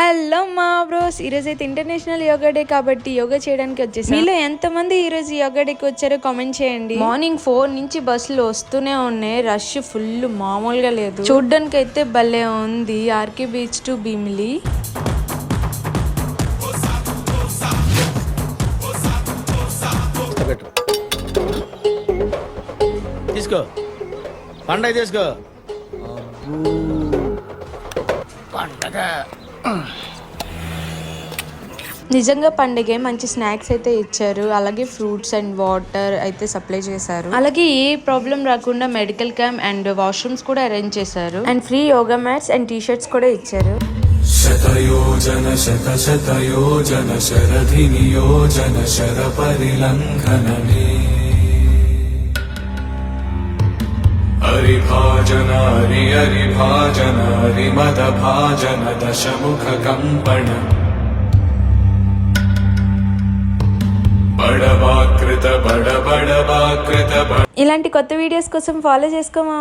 Hello మా bros, ఈరోజు అయితే ఇంటర్నేషనల్ యోగా డే కాబట్టి యోగా చేయడానికి వచ్చేసాం. మీలో ఎంతమంది ఈరోజు యోగా డేకి వచ్చారో కామెంట్ చేయండి. మార్నింగ్ 4 నుంచి బస్సులు వస్తూనే ఉన్నాయి, రష్ ఫుల్ మామూలుగా లేదు. చూడ్డానికి అయితే భలే ఉంది. RK beach to Bheemili. తీసుకో పండగ తీసుకో. పండగ నిజంగా పండుగ మంచి స్నాక్స్ అయితే ఇచ్చారు, అలాగే ఫ్రూట్స్ అండ్ వాటర్ అయితే సప్లై చేశారు. అలాగే ఏ ప్రాబ్లం రాకుండా మెడికల్ క్యాంప్ అండ్ వాష్రూమ్స్ కూడా అరేంజ్ చేశారు. And free yoga mats and T shirts కూడా ఇచ్చారు. శతయోజన శత శతయోజన శరధి నియోజన శర పరిలంఘననే హరిభాజన హరి హరిభాజన హరిమద భాజన దశముఖ కంపణ బడవాకృత బడ బడవాకృత. ఇలాంటి కొత్త వీడియోస్ కోసం ఫాలో చేసుకోమా.